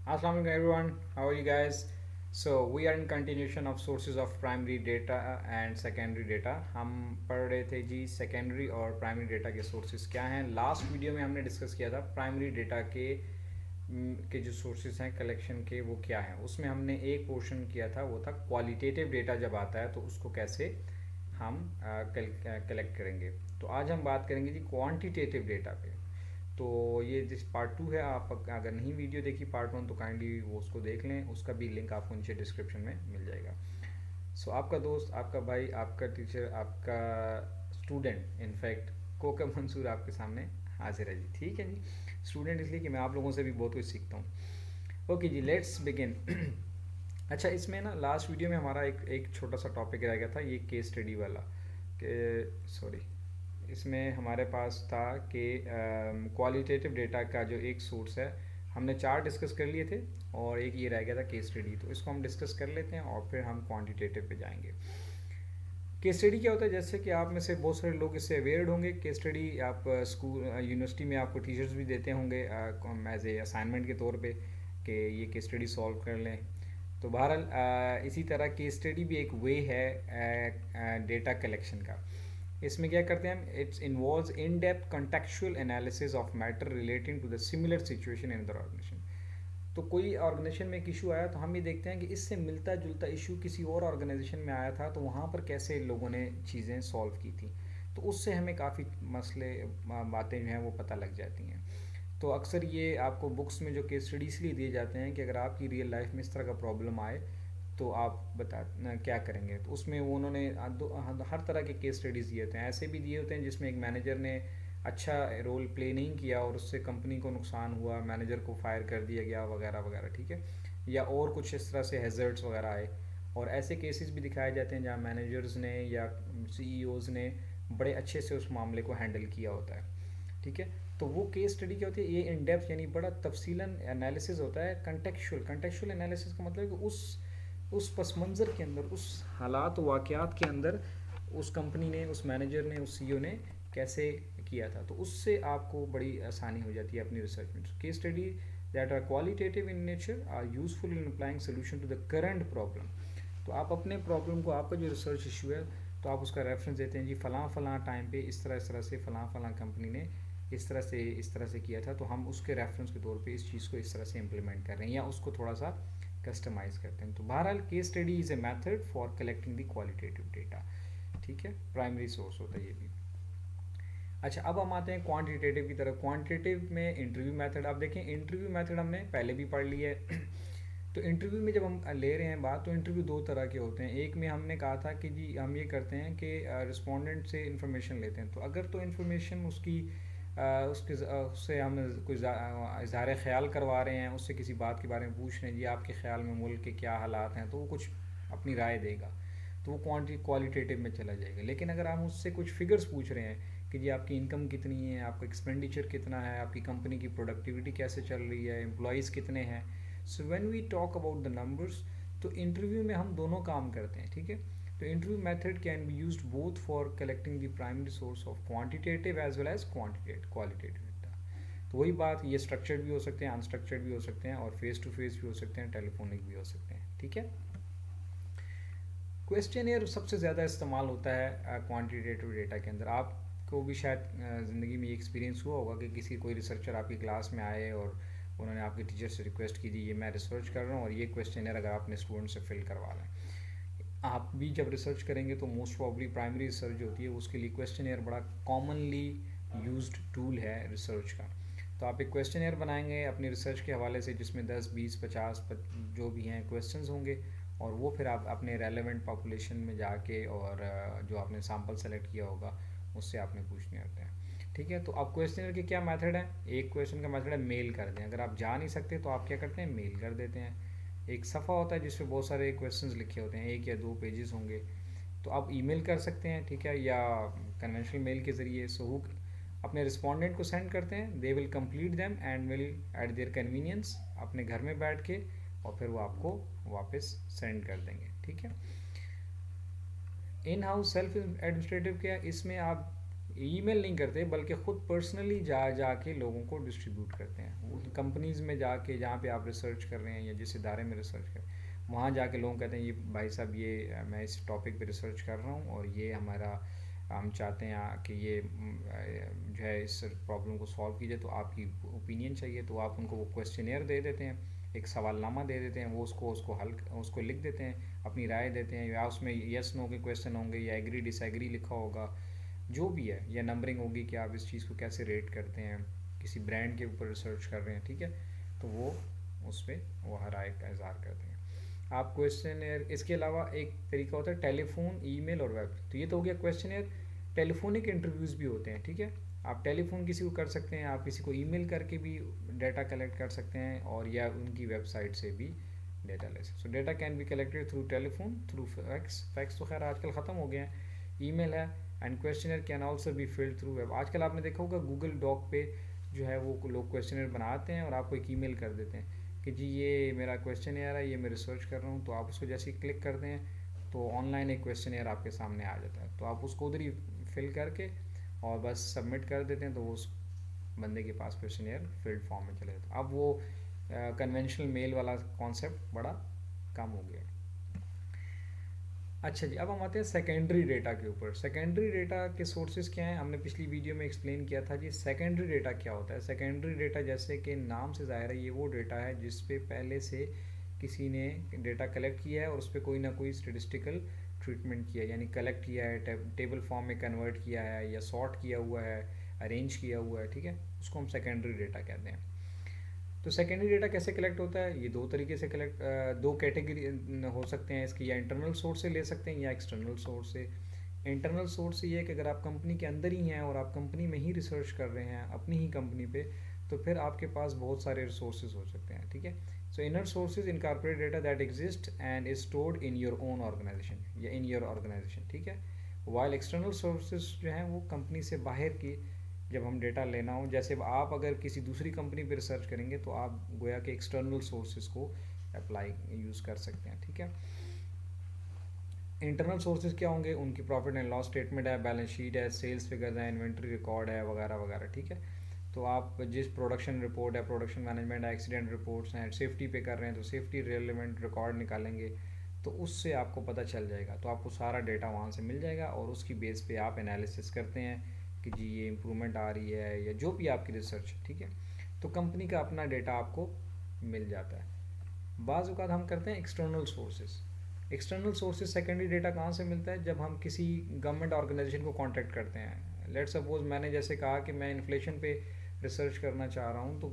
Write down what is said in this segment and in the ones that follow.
Assalamualaikum everyone. How are you guys? So we are in continuation of sources of primary data and secondary data. हम पढ़ रहे थे जी secondary और primary data के sources क्या हैं. लास्ट वीडियो में हमने डिस्कस किया था primary data के जो sources हैं collection के वो क्या हैं. उसमें हमने एक पोर्शन किया था वो था qualitative data जब आता है तो उसको कैसे हम कलेक्ट करेंगे. तो आज हम बात करेंगे जी क्वांटिटेटिव डेटा पे. तो ये जिस पार्ट 2 है, आप अगर नहीं वीडियो देखी पार्ट 1 तो काइंडली वो उसको देख लें. उसका भी लिंक आपको नीचे डिस्क्रिप्शन में मिल जाएगा. सो आपका दोस्त, आपका भाई, आपका टीचर, आपका स्टूडेंट, इनफैक्ट कोकब मंसूर आपके सामने हाजिर है जी. ठीक है जी. स्टूडेंट इसलिए कि मैं आप लोगों से भी बहुत कुछ सीखता हूँ. ओके जी, लेट्स बिगिन. अच्छा, इसमें ना लास्ट वीडियो में हमारा एक एक छोटा सा टॉपिक रह गया था, ये केस स्टडी वाला. कि सॉरी, इसमें हमारे पास था कि क्वालिटेटिव डेटा का जो एक सोर्स है, हमने चार डिस्कस कर लिए थे और एक ये रह गया था केस स्टडी. तो इसको हम डिस्कस कर लेते हैं और फिर हम क्वांटिटेटिव पे जाएंगे. केस स्टडी क्या होता है, जैसे कि आप में से बहुत सारे लोग इससे अवेयर्ड होंगे. केस स्टडी आप स्कूल यूनिवर्सिटी में आपको टीचर्स भी देते होंगे एज ए असाइनमेंट के तौर पे कि ये केस स्टडी सॉल्व कर लें. तो बहरहाल इसी तरह केस स्टडी भी एक वे है डेटा कलेक्शन का. इसमें क्या करते हैं हम, it's involves in depth contextual analysis of matter relating to the similar situation in other organisation. तो कोई ऑर्गेनाइजेशन में एक इशू आया तो हम ये देखते हैं कि इससे मिलता जुलता इशू किसी और ऑर्गेनाइजेशन में आया था तो वहाँ पर कैसे लोगों ने चीज़ें सॉल्व की थी. तो उससे हमें काफ़ी मसले बातें जो हैं वो पता लग जाती हैं. तो अक्सर ये आपको बुक्स में जो केस स्टडी इसलिए दिए जाते हैं कि अगर आपकी रियल लाइफ में इस तरह का प्रॉब्लम आए तो आप बता क्या करेंगे. तो उसमें वो उन्होंने हर तरह के केस स्टडीज़ दिए होते हैं. ऐसे भी दिए होते हैं जिसमें एक मैनेजर ने अच्छा रोल प्ले नहीं किया और उससे कंपनी को नुकसान हुआ, मैनेजर को फायर कर दिया गया वगैरह वगैरह. ठीक है. या और कुछ इस तरह से हैज़र्ड्स वगैरह आए. और ऐसे केसेस भी दिखाए जाते हैं जहाँ मैनेजर्स ने या सीईओज़ ने बड़े अच्छे से उस मामले को हैंडल किया होता है. ठीक है. तो वो केस स्टडी क्या होती है, ये इन डेप्थ यानी बड़ा तफसीलन एनालिसिस होता है. कंटेक्चुअल एनालिसिस का मतलब है कि उस पस मंज़र के अंदर, उस हालात वाक़यात के अंदर उस कंपनी ने, उस मैनेजर ने, उस सीईओ ने कैसे किया था. तो उससे आपको बड़ी आसानी हो जाती है अपनी रिसर्च में. Case study that are qualitative in nature are useful in applying solution to the current problem. तो आप अपने प्रॉब्लम को, आपका जो रिसर्च इशू है, तो आप उसका रेफरेंस देते हैं जी फ़लाँ फ़लाँ टाइम पे इस तरह से फ़लाँ फ़लाँ कंपनी ने इस तरह से किया था. तो हम उसके रेफरेंस के तौर पे इस चीज़ को इस तरह से इम्प्लीमेंट कर रहे हैं या उसको थोड़ा सा कस्टमाइज़ करते हैं. तो बहरहाल case study is a method for collecting the qualitative data. ठीक है. प्राइमरी सोर्स होता है ये भी. अच्छा, अब हम आते हैं क्वांटिटेटिव की तरफ. क्वांटिटेटिव में इंटरव्यू मेथड. आप देखें, इंटरव्यू मेथड हमने पहले भी पढ़ लिया है. तो इंटरव्यू में जब हम ले रहे हैं बात, तो इंटरव्यू दो तरह के होते हैं. एक में हमने कहा था कि जी हम ये करते हैं कि रिस्पोंडेंट से इन्फॉर्मेशन लेते हैं. तो अगर तो इन्फॉर्मेशन उसकी उससे हम कोई इजहार ख्याल करवा रहे हैं, उससे किसी बात के बारे में पूछ रहे हैं, जी आपके ख्याल में मुल्क के क्या हालात हैं, तो वो कुछ अपनी राय देगा. तो वो क्वालिटेटिव में चला जाएगा. लेकिन अगर हम उससे कुछ फिगर्स पूछ रहे हैं कि जी आपकी इनकम कितनी है, आपका एक्सपेंडिचर कितना है, आपकी कंपनी की प्रोडक्टिविटी कैसे चल रही है, एम्प्लॉयज़ कितने हैं. So when we talk about the numbers, तो इंटरव्यू में हम दोनों काम करते हैं. ठीक है. तो interview method can be used both for collecting the primary source of quantitative as well as qualitative data. तो वही बात, ये स्ट्रक्चर्ड भी हो सकते हैं, अनस्ट्रक्चर्ड भी हो सकते हैं, और फेस टू फेस भी हो सकते हैं, टेलीफोनिक भी हो सकते हैं. ठीक है. क्वेश्चन सबसे ज़्यादा इस्तेमाल होता है क्वांटिटेटिव डेटा के अंदर. आपको भी शायद ज़िंदगी में ये एक्सपीरियंस हुआ होगा कि कोई रिसर्चर आपकी क्लास में आए और उन्होंने आपके टीचर से रिक्वेस्ट की, दी ये मैं रिसर्च कर रहा हूँ और ये क्वेश्चन अगर आप अपने स्टूडेंट से फिल करवा लें. आप भी जब रिसर्च करेंगे तो मोस्ट प्रॉब्ली प्राइमरी रिसर्च जो होती है उसके लिए क्वेश्चन बड़ा कॉमनली यूज्ड टूल है रिसर्च का. तो आप एक क्वेश्चन बनाएंगे अपनी रिसर्च के हवाले से, जिसमें 10, 20, 50 जो भी हैं क्वेश्चंस होंगे, और वो फिर आप अपने रेलेवेंट पॉपुलेशन में जाके और जो आपने सैम्पल सेलेक्ट किया होगा उससे आपने पूछने होते हैं. ठीक है. तो अब क्वेश्चनर के क्या मेथड है. एक क्वेश्चन का मेथड है मेल कर दें. अगर आप जा नहीं सकते तो आप क्या करते हैं, मेल कर देते हैं. एक सफ़ा होता है जिसपे बहुत सारे क्वेश्चंस लिखे होते हैं, एक या दो पेजेस होंगे. तो आप ईमेल कर सकते हैं. ठीक है. या कन्वेंशनल मेल के ज़रिए सहूक अपने रिस्पोंडेंट को सेंड करते हैं. They will complete them and will eight their convenience अपने घर में बैठ के, और फिर वो आपको वापस सेंड कर देंगे. ठीक है. इन हाउस सेल्फ एडमिनिस्ट्रेटिव क्या, इसमें आप ईमेल नहीं करते बल्कि ख़ुद पर्सनली जा के लोगों को डिस्ट्रीब्यूट करते हैं। कंपनीज़ में जाके जहाँ पे आप रिसर्च कर रहे हैं या जिस इदारे में रिसर्च कर, वहाँ जाके लोग कहते हैं ये भाई साहब ये मैं इस टॉपिक पे रिसर्च कर रहा हूँ और ये हमारा हम चाहते हैं कि ये जो है इस प्रॉब्लम को सॉल्व कीजिए, तो आपकी ओपिनियन चाहिए। तो आप उनको वो क्वेश्चनेयर दे देते हैं, एक सवालनामा दे देते हैं, वो उसको लिख देते हैं, अपनी राय देते हैं, या उसमें यस नो के क्वेश्चन होंगे या एग्री डिसएग्री लिखा होगा, जो भी है, या नंबरिंग होगी कि आप इस चीज़ को कैसे रेट करते हैं, किसी ब्रांड के ऊपर रिसर्च कर रहे हैं, ठीक है। तो वो उस पर वह राय का इजहार करते हैं। आप क्वेश्चन, इसके अलावा एक तरीका होता है टेलीफोन, ईमेल और वेब। तो ये तो हो गया क्वेश्चन। टेलीफोनिक इंटरव्यूज़ भी होते हैं, ठीक है। आप टेलीफोन किसी को कर सकते हैं, आप किसी को ईमेल करके भी डाटा कलेक्ट कर सकते हैं, और या उनकी वेबसाइट से भी डाटा ले सकते। So data can be collected through telephone, through fax तो खैर आजकल ख़त्म हो गए हैं, ईमेल है, and questionnaire can also be filled through web. आजकल आपने देखा होगा गूगल डॉक पे जो है वो लोग क्वेश्चनर बनाते हैं और आपको एक ईमेल कर देते हैं कि जी ये मेरा क्वेश्चनर है, ये मैं रिसर्च कर रहा हूँ। तो आप उसको जैसे ही क्लिक करते हैं तो ऑनलाइन एक क्वेश्चनर आपके सामने आ जाता है, तो आप उसको उधर ही फिल करके और बस सबमिट कर देते हैं, तो वो उस बंदे के पास क्वेश्चनर फिल्ड फॉर्म में चले जाता है। अब वो कन्वेंशनल मेल वाला कॉन्सेप्ट बड़ा कम हो गया। अच्छा जी, अब हम आते हैं सेकेंडरी डेटा के ऊपर। सेकेंडरी डेटा के सोर्सेज क्या हैं, हमने पिछली वीडियो में एक्सप्लेन किया था जी। सेकेंडरी डेटा क्या होता है? सेकेंडरी डेटा जैसे कि नाम से ज़ाहिर है, ये वो डेटा है जिस पे पहले से किसी ने डेटा कलेक्ट किया है और उस पर कोई ना कोई स्टेटिस्टिकल ट्रीटमेंट किया है, यानी कलेक्ट किया है, टेबल फॉर्म में कन्वर्ट किया है, या सॉर्ट किया हुआ है, अरेंज किया हुआ है, ठीक है। उसको हम सेकेंडरी डेटा कहते हैं। तो सेकेंडरी डेटा कैसे कलेक्ट होता है? ये दो तरीके से कलेक्ट, दो कैटेगरी हो सकते हैं इसकी, या इंटरनल सोर्स से ले सकते हैं या एक्सटर्नल सोर्स से। इंटरनल सोर्स ये है कि अगर आप कंपनी के अंदर ही हैं और आप कंपनी में ही रिसर्च कर रहे हैं अपनी ही कंपनी पे, तो फिर आपके पास बहुत सारे रिसोर्सेज हो सकते हैं, ठीक है। So inner sources incorporate data that exist and is stored in your own organisation या इन योर ऑर्गेनाइजेशन, ठीक है। वाइल एक्सटर्नल सोर्सेज जो हैं वो कंपनी से बाहर की, जब हम डेटा लेना हो, जैसे आप अगर किसी दूसरी कंपनी पर रिसर्च करेंगे तो आप गोया के एक्सटर्नल सोर्सेज को अप्लाई यूज़ कर सकते हैं, ठीक है। इंटरनल सोर्सेज क्या होंगे? उनकी प्रॉफिट एंड लॉस स्टेटमेंट है, बैलेंस शीट है, सेल्स फिगर्स है, इन्वेंट्री रिकॉर्ड है, वगैरह वगैरह, ठीक है। तो आप जिस प्रोडक्शन रिपोर्ट है, प्रोडक्शन मैनेजमेंट है, एक्सीडेंट रिपोर्ट्स हैं, सेफ्टी पे कर रहे हैं तो सेफ्टी रिलेवेंट रिकॉर्ड निकालेंगे, तो उससे आपको पता चल जाएगा। तो आपको सारा डेटा वहाँ से मिल जाएगा और उसकी बेस पे आप एनालिसिस करते हैं कि जी ये इम्प्रूवमेंट आ रही है, या जो भी आपकी रिसर्च, ठीक है। तो कंपनी का अपना डेटा आपको मिल जाता है। बाज़ औक़ात हम करते हैं external sources. External sources secondary data कहाँ से मिलता है? जब हम किसी गवर्नमेंट ऑर्गेनाइजेशन को कॉन्टैक्ट करते हैं। लेट्स सपोज मैंने जैसे कहा कि मैं इन्फ्लेशन पे रिसर्च करना चाह रहा हूँ, तो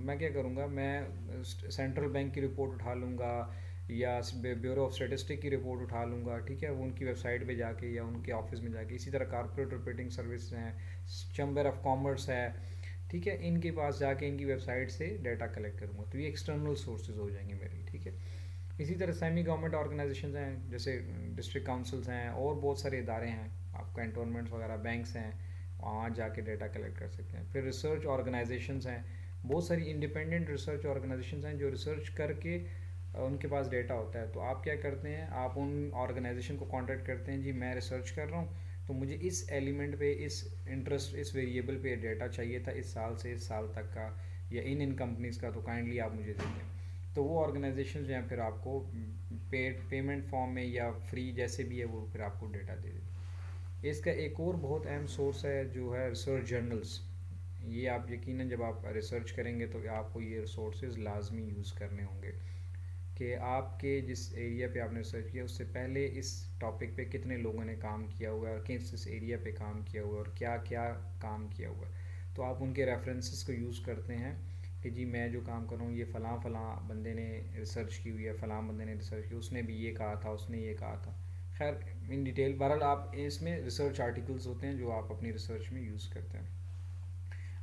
मैं क्या करूँगा, मैं सेंट्रल बैंक की रिपोर्ट उठा लूँगा या ब्यूरो ऑफ स्टेटिस्टिक की रिपोर्ट उठा लूँगा, ठीक है, वो उनकी वेबसाइट पे जाके या उनके ऑफिस में जाके। इसी तरह कॉर्पोरेट रिपोर्टिंग सर्विस हैं, चैम्बर ऑफ कॉमर्स है, ठीक है, इनके पास जाके इनकी वेबसाइट से डाटा कलेक्ट करूँगा। तो ये एक्सटर्नल सोर्सेज हो जाएंगे मेरे, ठीक है। इसी तरह सेमी गवर्नमेंट ऑर्गेनाइजेशन हैं, जैसे डिस्ट्रिक्ट काउंसिल्स हैं और बहुत सारे इदारे हैं, आपका कैंटोनमेंट्स वगैरह, बैंक्स हैं, वहाँ जाके डेटा कलेक्ट कर सकते हैं। फिर रिसर्च ऑर्गेनाइजेशंस हैं, बहुत सारी इंडिपेंडेंट रिसर्च ऑर्गेनाइजेशंस हैं जो रिसर्च करके उनके पास डेटा होता है। तो आप क्या करते हैं, आप उन ऑर्गेनाइजेशन को कॉन्टैक्ट करते हैं, जी मैं रिसर्च कर रहा हूँ, तो मुझे इस एलिमेंट पे, इस इंटरेस्ट, इस वेरिएबल पे डेटा चाहिए था इस साल से इस साल तक का, या इन कंपनीज़ का, तो काइंडली आप मुझे दे दें। तो वो ऑर्गेनाइजेशन जो हैं फिर आपको पेमेंट फॉर्म में या फ्री जैसे भी है वो फिर आपको डेटा दे दें। इसका एक और बहुत अहम सोर्स है जो है रिसर्च जर्नल्स। ये आप यकीनन जब आप रिसर्च करेंगे तो आपको ये रिसोर्सेज लाजमी यूज़ करने होंगे कि आपके जिस एरिया पे आपने रिसर्च किया उससे पहले इस टॉपिक पे कितने लोगों ने काम किया हुआ है और किस एरिया पे काम किया हुआ है और क्या क्या काम किया हुआ है। तो आप उनके रेफरेंसेस को यूज़ करते हैं कि जी मैं जो काम कर रहा हूँ ये फ़लाँ फ़लाँ बंदे ने रिसर्च की हुई है, फ़लाँ बंदे ने रिसर्च की, उसने भी ये कहा था, उसने ये कहा था। खैर इन डिटेल बहरहाल आप इसमें रिसर्च आर्टिकल्स होते हैं जो आप अपनी रिसर्च में यूज़ करते हैं।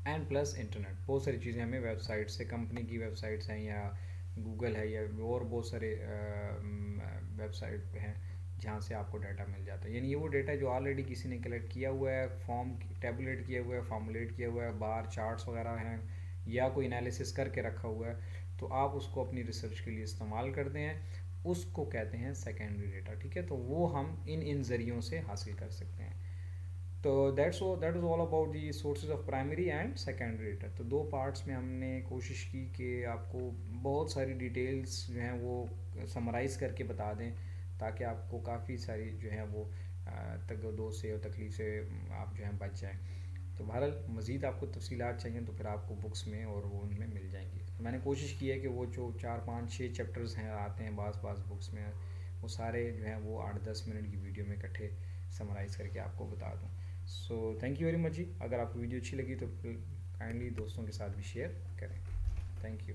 एंड प्लस इंटरनेट, बहुत सारी चीज़ें हमें वेबसाइट से, कंपनी की वेबसाइट्स हैं या गूगल है या और बहुत सारे वेबसाइट हैं जहाँ से आपको डाटा मिल जाता है। यानी ये वो डाटा जो ऑलरेडी किसी ने कलेक्ट किया हुआ है, फॉर्म टेबुलेट किया हुआ है, फॉर्मुलेट किया हुआ है, बार चार्ट्स वगैरह हैं या कोई एनालिसिस करके रखा हुआ है, तो आप उसको अपनी रिसर्च के लिए इस्तेमाल करते हैं, उसको कहते हैं सेकेंडरी डेटा, ठीक है। तो वो हम इन ज़रियों से हासिल कर सकते हैं। तो that is all about the sources of primary and secondary data. तो दो पार्ट्स में हमने कोशिश की कि आपको बहुत सारी डिटेल्स जो हैं वो समराइज़ करके बता दें, ताकि आपको काफ़ी सारी जो है वो तगदो से और तकलीफ से आप जो है बच जाएँ। तो बहरहाल मज़ीद आपको तफसीलात चाहिए तो फिर आपको बुक्स में और वो उनमें मिल जाएंगी। तो मैंने कोशिश की है कि वो जो 4 5 6 चैप्टर्स हैं आते हैं बास बास बुक्स में, वो सारे जो हैं वो 8 10 मिनट की वीडियो में इकट्ठे समराइज़ करके आपको बता दूँ। So thank you very much जी। अगर आपको वीडियो अच्छी लगी तो काइंडली दोस्तों के साथ भी शेयर करें। Thank you.